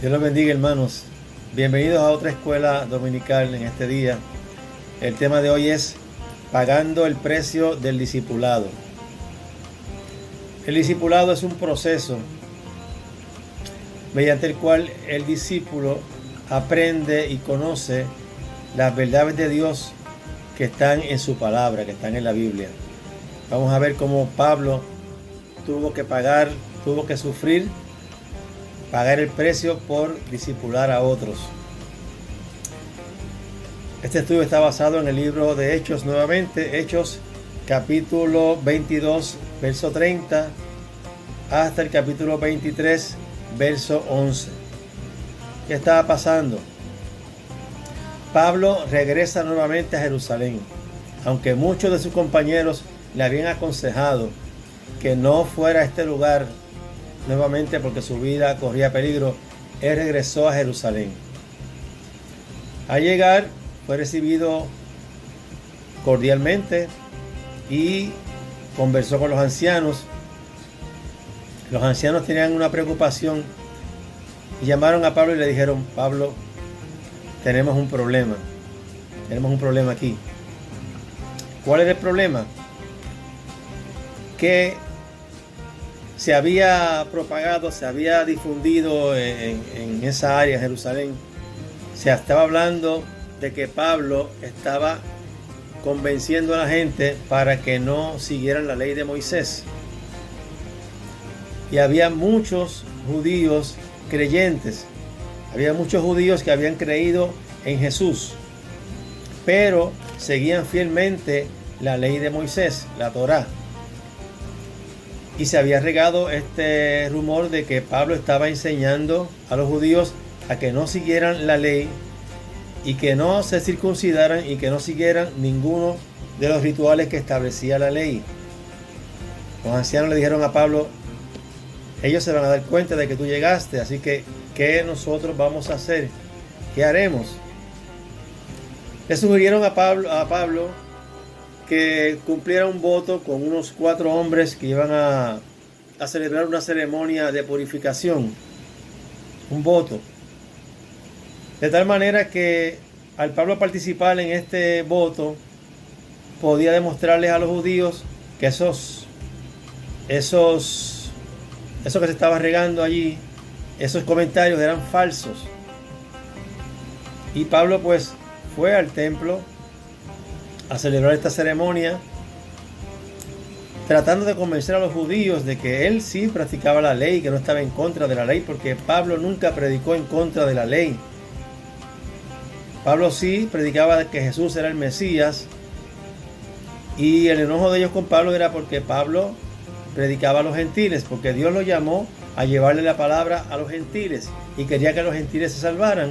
Dios los bendiga, hermanos. Bienvenidos a otra escuela dominical en este día. El tema de hoy es pagando el precio del discipulado. El discipulado es un proceso mediante el cual el discípulo aprende y conoce las verdades de Dios que están en su palabra, que están en la Biblia. Vamos a ver cómo Pablo tuvo que sufrir, pagar el precio por discipular a otros. Este estudio está basado en el libro de Hechos, nuevamente, Hechos capítulo 22, verso 30, hasta el capítulo 23, verso 11. ¿Qué estaba pasando? Pablo regresa nuevamente a Jerusalén, aunque muchos de sus compañeros le habían aconsejado que no fuera a este lugar nuevamente porque su vida corría peligro. Él regresó a Jerusalén. Al llegar fue recibido cordialmente y conversó con los ancianos. Los ancianos tenían una preocupación y llamaron a Pablo y le dijeron: Pablo, tenemos un problema aquí. ¿Cuál es el problema? Que se había propagado, se había difundido en esa área, Jerusalén. Se estaba hablando de que Pablo estaba convenciendo a la gente para que no siguieran la ley de Moisés. Y había muchos judíos creyentes, había muchos judíos que habían creído en Jesús, pero seguían fielmente la ley de Moisés, la Torá. Y se había regado este rumor de que Pablo estaba enseñando a los judíos a que no siguieran la ley y que no se circuncidaran y que no siguieran ninguno de los rituales que establecía la ley. Los ancianos le dijeron a Pablo: ellos se van a dar cuenta de que tú llegaste, así que ¿qué nosotros vamos a hacer? ¿Qué haremos? Le sugirieron a Pablo que cumpliera un voto con unos 4 hombres que iban a celebrar una ceremonia de purificación. Un voto. De tal manera que al Pablo participar en este voto, podía demostrarles a los judíos que eso que se estaba regando allí, esos comentarios eran falsos. Y Pablo pues fue al templo a celebrar esta ceremonia, tratando de convencer a los judíos de que él sí practicaba la ley, que no estaba en contra de la ley, porque Pablo nunca predicó en contra de la ley. Pablo sí predicaba que Jesús era el Mesías, y el enojo de ellos con Pablo era porque Pablo predicaba a los gentiles, porque Dios lo llamó a llevarle la palabra a los gentiles y quería que los gentiles se salvaran.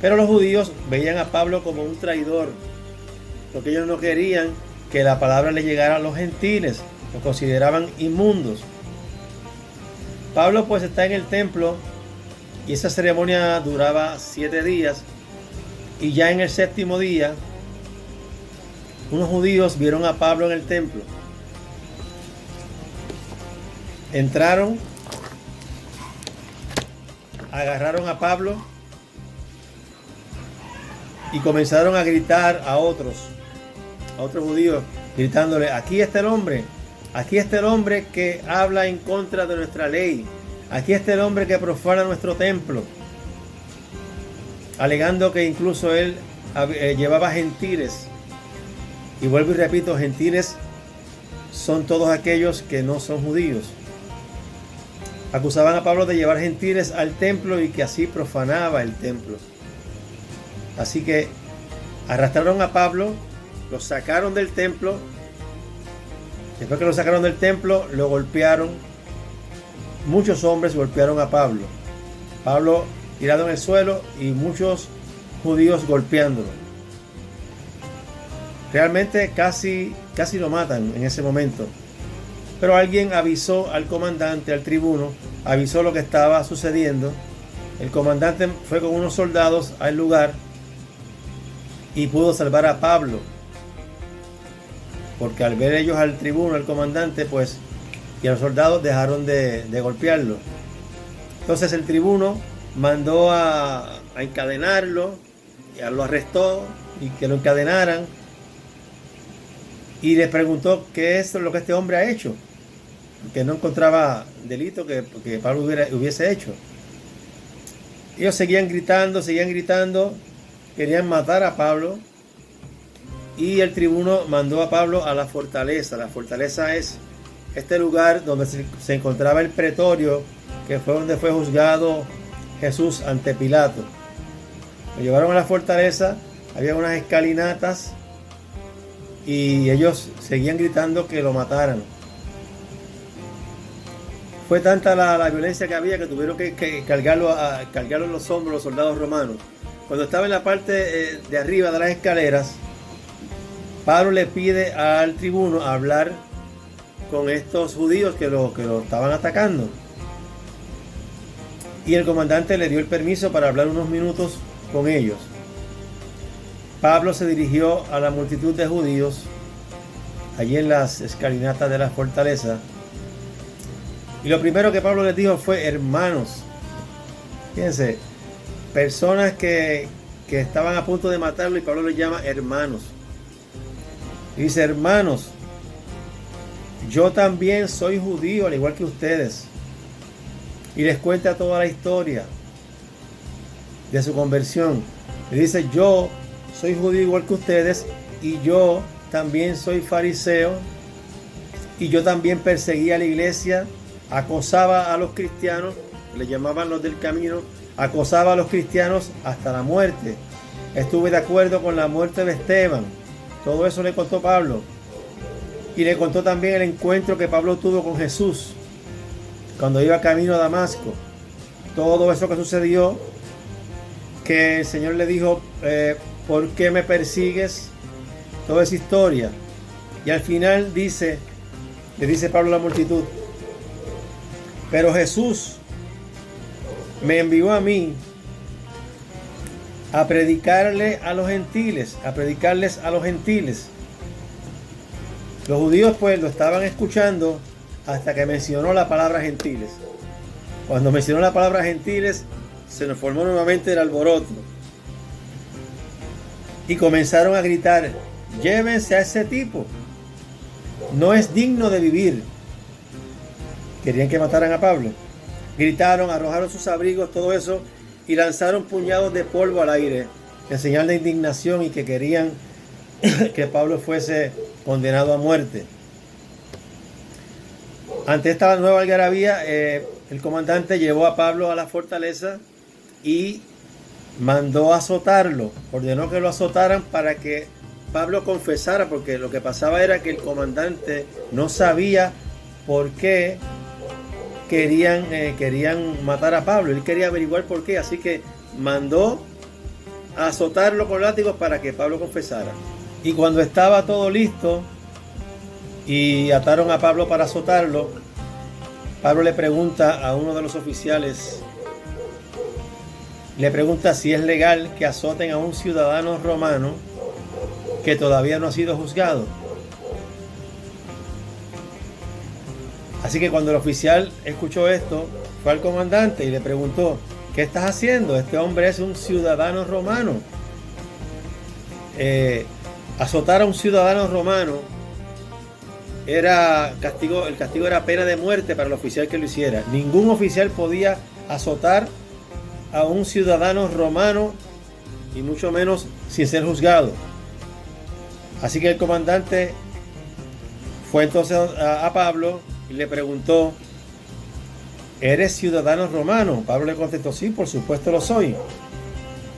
Pero los judíos veían a Pablo como un traidor, porque ellos no querían que la palabra le llegara a los gentiles, los consideraban inmundos. Pablo pues está en el templo y esa ceremonia duraba 7 días, y ya en el 7º día unos judíos vieron a Pablo en el templo. Entraron, agarraron a Pablo y comenzaron a gritar a otros judíos, gritándole: aquí está el hombre que habla en contra de nuestra ley, aquí está el hombre que profana nuestro templo, alegando que incluso él llevaba gentiles. Y vuelvo y repito, gentiles son todos aquellos que no son judíos. Acusaban a Pablo de llevar gentiles al templo y que así profanaba el templo. Así que arrastraron a Pablo, lo sacaron del templo. Después que lo sacaron del templo, lo golpearon. Muchos hombres golpearon a Pablo. Pablo tirado en el suelo y muchos judíos golpeándolo. Realmente casi lo matan en ese momento. Pero alguien avisó al comandante, al tribuno, avisó lo que estaba sucediendo. El comandante fue con unos soldados al lugar y pudo salvar a Pablo, porque al ver ellos al tribuno, al comandante, y a los soldados dejaron de golpearlo. Entonces el tribuno mandó a encadenarlo, ya lo arrestó y que lo encadenaran, y le preguntó qué es lo que este hombre ha hecho, que no encontraba delito que Pablo hubiese hecho. Ellos seguían gritando, querían matar a Pablo, y el tribuno mandó a Pablo a la fortaleza. La fortaleza es este lugar donde se encontraba el pretorio, que fue donde fue juzgado Jesús ante Pilato. Lo llevaron a la fortaleza, había unas escalinatas y ellos seguían gritando que lo mataran. Fue tanta la violencia que había que tuvieron que cargarlo en los hombros los soldados romanos. Cuando estaba en la parte de arriba de las escaleras, Pablo le pide al tribuno hablar con estos judíos que lo estaban atacando. Y el comandante le dio el permiso para hablar unos minutos con ellos. Pablo se dirigió a la multitud de judíos allí en las escalinatas de la fortaleza. Y lo primero que Pablo les dijo fue: hermanos. Fíjense, personas que estaban a punto de matarlo, y Pablo les llama hermanos. Y dice: hermanos, yo también soy judío al igual que ustedes. Y les cuenta toda la historia de su conversión. Y dice: yo soy judío igual que ustedes, y yo también soy fariseo, y yo también perseguía a la iglesia, acosaba a los cristianos, le llamaban los del camino, acosaba a los cristianos hasta la muerte. Estuve de acuerdo con la muerte de Esteban. Todo eso le contó Pablo. Y le contó también el encuentro que Pablo tuvo con Jesús cuando iba camino a Damasco. Todo eso que sucedió, que el Señor le dijo: ¿por qué me persigues? Toda esa historia. Y al final le dice Pablo a la multitud: pero Jesús me envió a mí a predicarles a los gentiles. Los judíos pues lo estaban escuchando hasta que mencionó la palabra gentiles. Cuando mencionó la palabra gentiles, se nos formó nuevamente el alboroto. Y comenzaron a gritar: llévense a ese tipo, no es digno de vivir. Querían que mataran a Pablo. Gritaron, arrojaron sus abrigos, todo eso, y lanzaron puñados de polvo al aire, en señal de indignación, y que querían que Pablo fuese condenado a muerte. Ante esta nueva algarabía, el comandante llevó a Pablo a la fortaleza y mandó azotarlo. Ordenó que lo azotaran para que Pablo confesara, porque lo que pasaba era que el comandante no sabía por qué querían matar a Pablo. Él quería averiguar por qué, así que mandó a azotarlo con látigos para que Pablo confesara. Y cuando estaba todo listo y ataron a Pablo para azotarlo, Pablo le pregunta a uno de los oficiales, le pregunta si es legal que azoten a un ciudadano romano que todavía no ha sido juzgado. Así que cuando el oficial escuchó esto, fue al comandante y le preguntó: ¿qué estás haciendo? Este hombre es un ciudadano romano. Azotar a un ciudadano romano era castigo, el castigo era pena de muerte para el oficial que lo hiciera. Ningún oficial podía azotar a un ciudadano romano, y mucho menos sin ser juzgado. Así que el comandante fue entonces a Pablo y le preguntó: ¿eres ciudadano romano? Pablo le contestó: sí, por supuesto lo soy.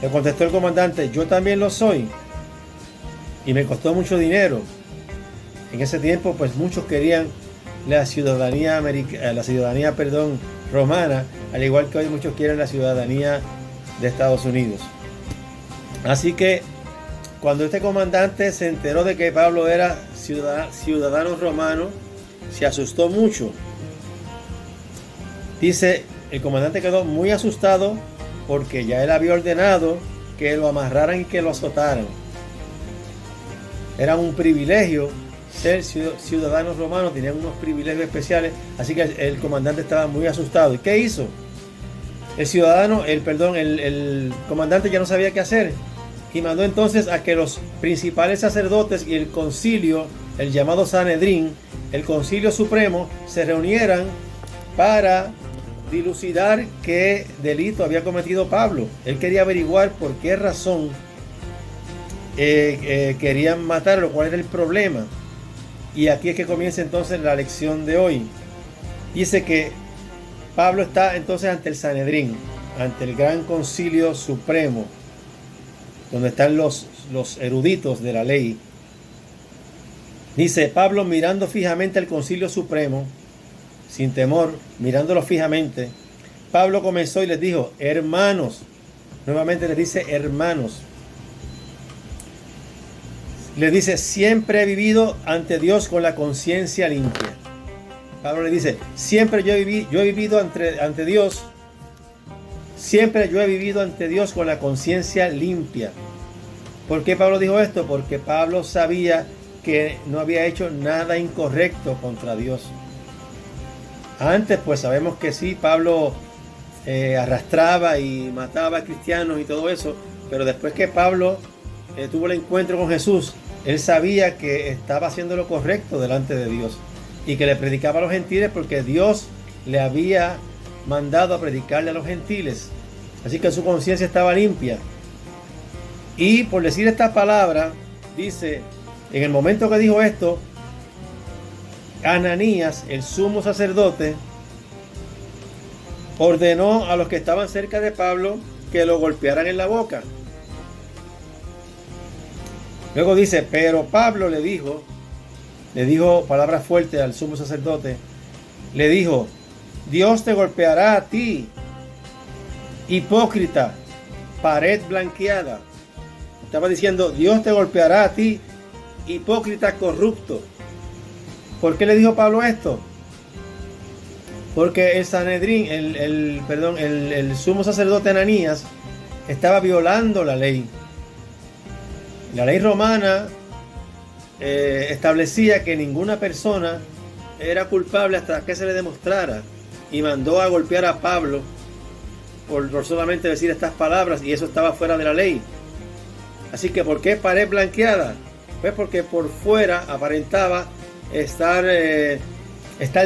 Le contestó el comandante: yo también lo soy, y me costó mucho dinero. En ese tiempo pues muchos querían la ciudadanía romana, al igual que hoy muchos quieren la ciudadanía de Estados Unidos. Así que cuando este comandante se enteró de que Pablo era ciudadano romano, se asustó mucho. Dice, el comandante quedó muy asustado porque ya él había ordenado que lo amarraran y que lo azotaran. Era un privilegio ser ciudadanos romanos, tenían unos privilegios especiales, así que el comandante estaba muy asustado. ¿Y qué hizo? el comandante ya no sabía qué hacer y mandó entonces a que los principales sacerdotes y el concilio, el llamado Sanedrín, el concilio supremo, se reunieran para dilucidar qué delito había cometido Pablo. Él quería averiguar por qué razón querían matarlo, cuál era el problema. Y aquí es que comienza entonces la lección de hoy. Dice que Pablo está entonces ante el Sanedrín, ante el gran concilio supremo, donde están los eruditos de la ley. Dice Pablo, mirando fijamente al concilio supremo, sin temor, mirándolo fijamente, Pablo comenzó y les dijo: hermanos. Nuevamente les dice hermanos. Les dice: siempre he vivido ante Dios con la conciencia limpia. Pablo le dice: siempre yo he vivido ante Dios. Siempre yo he vivido ante Dios con la conciencia limpia. ¿Por qué Pablo dijo esto? Porque Pablo sabía que no había hecho nada incorrecto contra Dios. Antes pues sabemos que sí, Pablo arrastraba y mataba a cristianos y todo eso, pero después que Pablo tuvo el encuentro con Jesús, él sabía que estaba haciendo lo correcto delante de Dios y que le predicaba a los gentiles porque Dios le había mandado a predicarle a los gentiles. Así que su conciencia estaba limpia. Y por decir esta palabra, dice, en el momento que dijo esto, Ananías, el sumo sacerdote, ordenó a los que estaban cerca de Pablo que lo golpearan en la boca. Luego dice, pero Pablo le dijo palabras fuertes al sumo sacerdote, le dijo: Dios te golpeará a ti, hipócrita, pared blanqueada. Estaba diciendo: Dios te golpeará a ti, hipócrita corrupto. ¿Por qué le dijo Pablo esto? Porque el Sanedrín, el sumo sacerdote Ananías estaba violando la ley. La ley romana establecía que ninguna persona era culpable hasta que se le demostrara, y mandó a golpear a Pablo por solamente decir estas palabras, y eso estaba fuera de la ley. Así que ¿por qué pared blanqueada? Pues porque por fuera aparentaba estar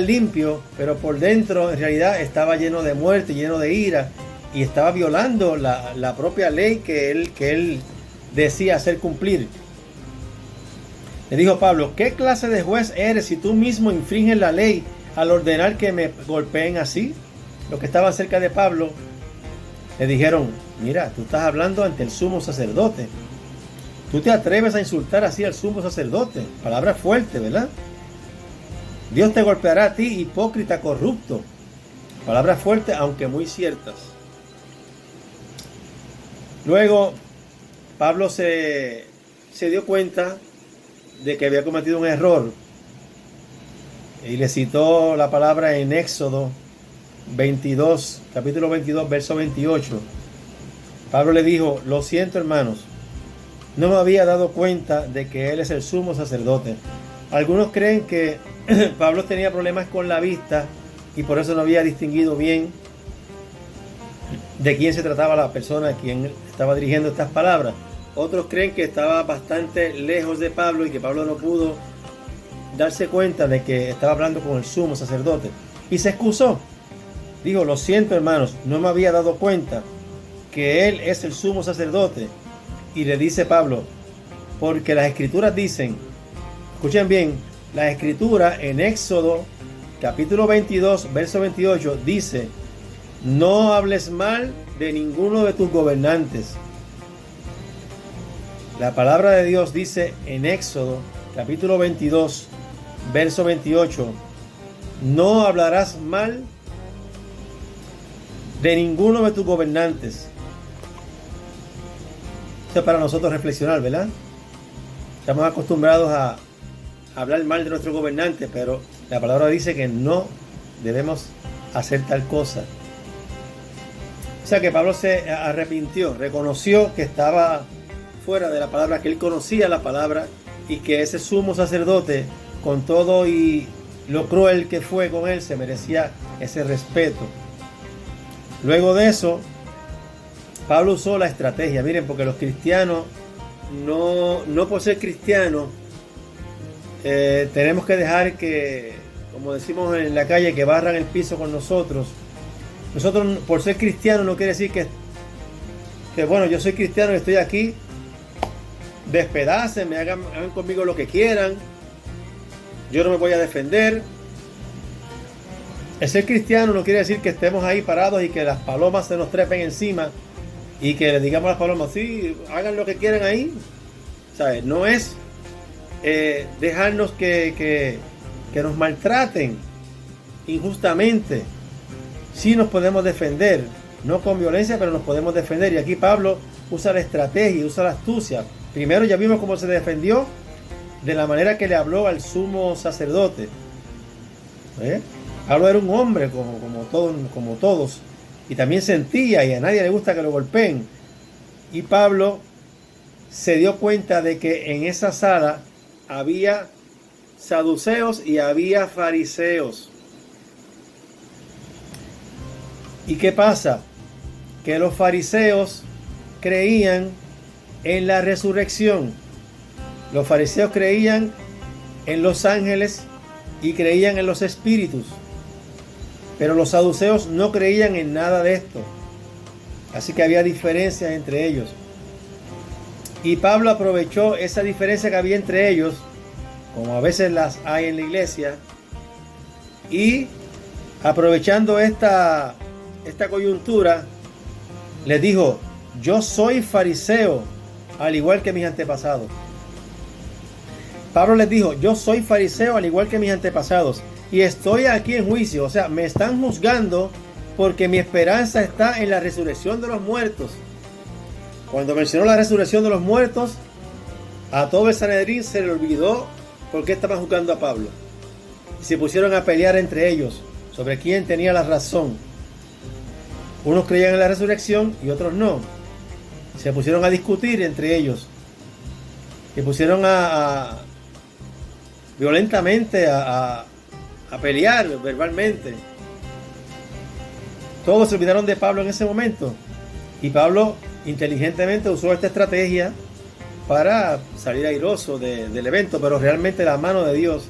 limpio, pero por dentro en realidad estaba lleno de muerte, lleno de ira, y estaba violando la propia ley que él decía hacer cumplir. Le dijo Pablo: ¿qué clase de juez eres si tú mismo infringes la ley al ordenar que me golpeen así? Los que estaban cerca de Pablo le dijeron: mira, tú estás hablando ante el sumo sacerdote. Tú te atreves a insultar así al sumo sacerdote. Palabra fuerte, ¿verdad? Dios te golpeará a ti, hipócrita corrupto. Palabras fuertes, aunque muy ciertas. Luego Pablo se dio cuenta de que había cometido un error y le citó la palabra en Éxodo 22, capítulo 22, verso 28. Pablo le dijo: lo siento, hermanos, no me había dado cuenta de que él es el sumo sacerdote. Algunos creen que Pablo tenía problemas con la vista y por eso no había distinguido bien de quién se trataba la persona a quien estaba dirigiendo estas palabras. Otros creen que estaba bastante lejos de Pablo y que Pablo no pudo darse cuenta de que estaba hablando con el sumo sacerdote. Y se excusó. Dijo: lo siento, hermanos, no me había dado cuenta que él es el sumo sacerdote. Y le dice Pablo: porque las escrituras dicen, escuchen bien, la escritura en Éxodo capítulo 22, verso 28 dice: no hables mal de ninguno de tus gobernantes. La palabra de Dios dice en Éxodo capítulo 22, verso 28: no hablarás mal de ninguno de tus gobernantes. Esto es para nosotros reflexionar, ¿verdad? Estamos acostumbrados a hablar mal de nuestros gobernantes, pero la palabra dice que no debemos hacer tal cosa. O sea que Pablo se arrepintió, reconoció que estaba fuera de la palabra, que él conocía la palabra y que ese sumo sacerdote, con todo y lo cruel que fue con él, se merecía ese respeto. Luego de eso, Pablo usó la estrategia. Miren, porque los cristianos, no por ser cristianos, tenemos que dejar que, como decimos en la calle, que barran el piso con nosotros. Nosotros, por ser cristianos, no quiere decir que bueno, yo soy cristiano y estoy aquí, despedacen, hagan conmigo lo que quieran, yo no me voy a defender. El ser cristiano no quiere decir que estemos ahí parados y que las palomas se nos trepen encima y que le digamos a las palomas, sí, hagan lo que quieran ahí. ¿Sabes? No es dejarnos que nos maltraten injustamente. Sí nos podemos defender, no con violencia, pero nos podemos defender. Y aquí Pablo usa la estrategia, usa la astucia. Primero ya vimos cómo se defendió de la manera que le habló al sumo sacerdote. Pablo era un hombre como todos, y también sentía, y a nadie le gusta que lo golpeen. Y Pablo se dio cuenta de que en esa sala había saduceos y había fariseos. ¿Y qué pasa? Que los fariseos creían en la resurrección. Los fariseos creían en los ángeles y creían en los espíritus. Pero los saduceos no creían en nada de esto. Así que había diferencias entre ellos. Y Pablo aprovechó esa diferencia que había entre ellos, como a veces las hay en la iglesia, y aprovechando esta coyuntura, les dijo: yo soy fariseo, al igual que mis antepasados. Pablo les dijo: yo soy fariseo, al igual que mis antepasados, y estoy aquí en juicio. O sea, me están juzgando porque mi esperanza está en la resurrección de los muertos. Cuando mencionó la resurrección de los muertos, a todo el Sanedrín se le olvidó por qué estaban juzgando a Pablo. Y se pusieron a pelear entre ellos sobre quién tenía la razón. Unos creían en la resurrección y otros no. Se pusieron a discutir entre ellos. Se pusieron violentamente a pelear verbalmente. Todos se olvidaron de Pablo en ese momento. Y Pablo inteligentemente usó esta estrategia para salir airoso del evento, pero realmente la mano de Dios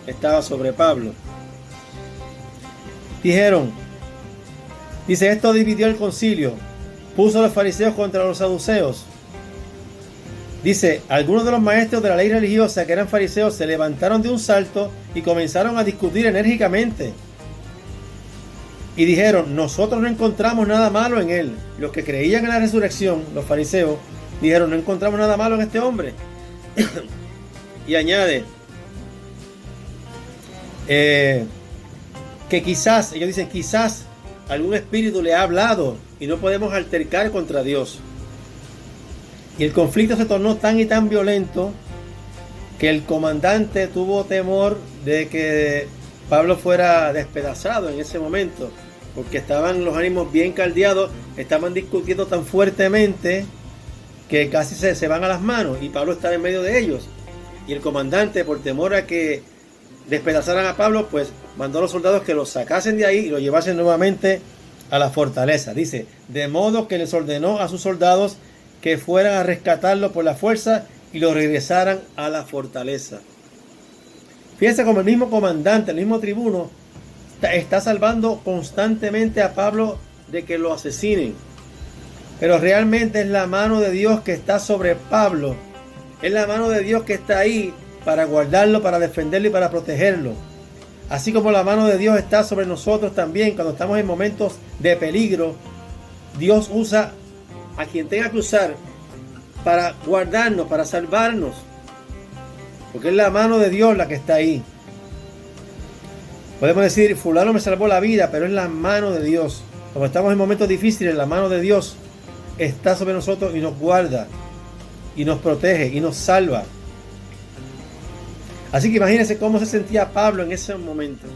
estaba sobre Pablo. Dice, esto dividió el concilio, puso a los fariseos contra los saduceos. Dice, algunos de los maestros de la ley religiosa que eran fariseos se levantaron de un salto y comenzaron a discutir enérgicamente. Y dijeron, nosotros no encontramos nada malo en él. Los que creían en la resurrección, los fariseos, dijeron, no encontramos nada malo en este hombre. Y añade que quizás, ellos dicen, quizás algún espíritu le ha hablado y no podemos altercar contra Dios. Y el conflicto se tornó tan y tan violento que el comandante tuvo temor de que Pablo fuera despedazado en ese momento, porque estaban los ánimos bien caldeados, estaban discutiendo tan fuertemente que casi se van a las manos, y Pablo estaba en medio de ellos. Y el comandante, por temor a que despedazaran a Pablo, pues mandó a los soldados que lo sacasen de ahí y lo llevasen nuevamente a la fortaleza. Dice, de modo que les ordenó a sus soldados que fueran a rescatarlo por la fuerza y lo regresaran a la fortaleza. Fíjense como el mismo comandante, el mismo tribuno, está salvando constantemente a Pablo de que lo asesinen. Pero realmente es la mano de Dios que está sobre Pablo. Es la mano de Dios que está ahí para guardarlo, para defenderlo y para protegerlo. Así como la mano de Dios está sobre nosotros también cuando estamos en momentos de peligro. Dios usa a quien tenga que usar para guardarnos, para salvarnos. Porque es la mano de Dios la que está ahí. Podemos decir, fulano me salvó la vida, pero es la mano de Dios. Cuando estamos en momentos difíciles, la mano de Dios está sobre nosotros y nos guarda, y nos protege, y nos salva. Así que imagínense cómo se sentía Pablo en ese momento.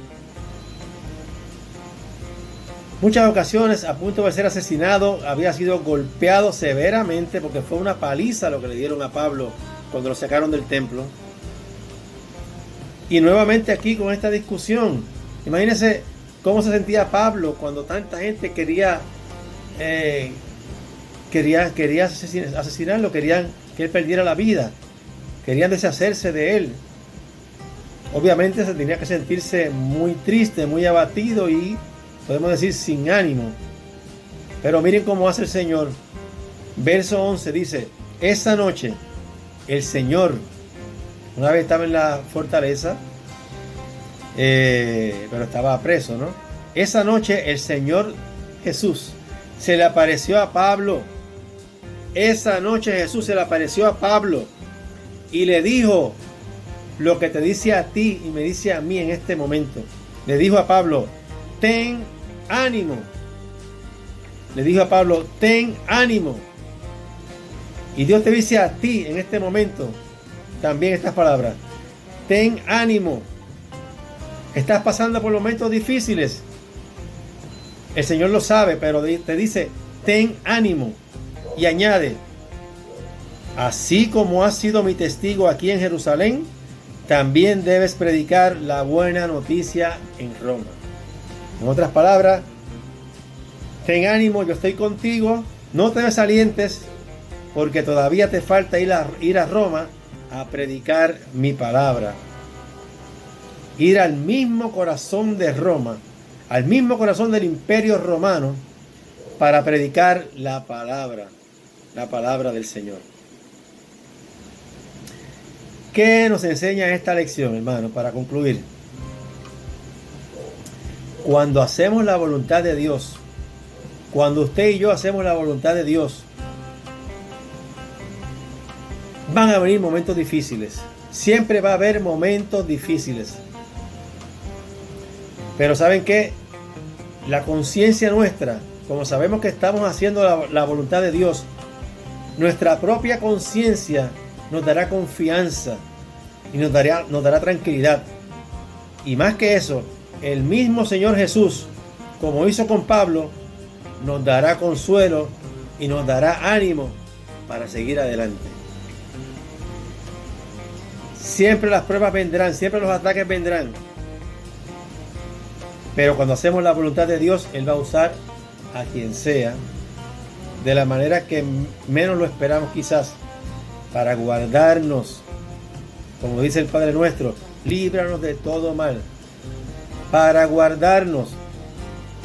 Muchas ocasiones a punto de ser asesinado, había sido golpeado severamente porque fue una paliza lo que le dieron a Pablo cuando lo sacaron del templo. Y nuevamente aquí con esta discusión. Imagínense cómo se sentía Pablo cuando tanta gente quería quería asesinarlo, querían que él perdiera la vida, querían deshacerse de él. Obviamente se tenía que sentirse muy triste, muy abatido y podemos decir sin ánimo. Pero miren cómo hace el Señor. Verso 11 dice: esa noche el Señor, una vez estaba en la fortaleza, pero estaba preso, ¿no? Esa noche el Señor Jesús se le apareció a Pablo. Esa noche Jesús se le apareció a Pablo y le dijo lo que te dice a ti y me dice a mí en este momento. Le dijo a Pablo: ten ánimo. Le dijo a Pablo: ten ánimo. Y Dios te dice a ti en este momento también estas palabras: ten ánimo. Estás pasando por momentos difíciles. El Señor lo sabe, pero te dice: ten ánimo. Y añade: así como has sido mi testigo aquí en Jerusalén, también debes predicar la buena noticia en Roma. En otras palabras, ten ánimo, yo estoy contigo, no te desalientes, porque todavía te falta ir a Roma a predicar mi palabra. Ir al mismo corazón de Roma, al mismo corazón del Imperio Romano, para predicar la palabra del Señor. ¿Qué nos enseña esta lección, hermano? Para concluir, cuando hacemos la voluntad de Dios, cuando usted y yo hacemos la voluntad de Dios, van a venir momentos difíciles. Siempre va a haber momentos difíciles. Pero ¿saben qué? La conciencia nuestra, como sabemos que estamos haciendo la voluntad de Dios, nuestra propia conciencia nos dará confianza y nos dará tranquilidad. Y más que eso, el mismo Señor Jesús, como hizo con Pablo, nos dará consuelo y nos dará ánimo para seguir adelante. Siempre las pruebas vendrán, siempre los ataques vendrán. Pero cuando hacemos la voluntad de Dios, Él va a usar a quien sea, de la manera que menos lo esperamos quizás, para guardarnos. Como dice el Padre nuestro: líbranos de todo mal. Para guardarnos.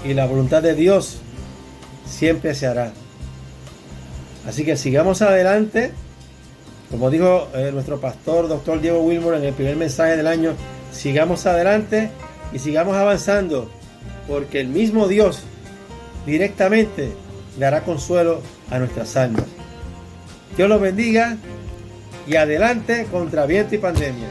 Y la voluntad de Dios siempre se hará. Así que sigamos adelante. Como dijo nuestro pastor, Dr. Diego Wilmore, en el primer mensaje del año, sigamos adelante y sigamos avanzando, porque el mismo Dios directamente dará consuelo a nuestras almas. Dios los bendiga y adelante contra viento y pandemia.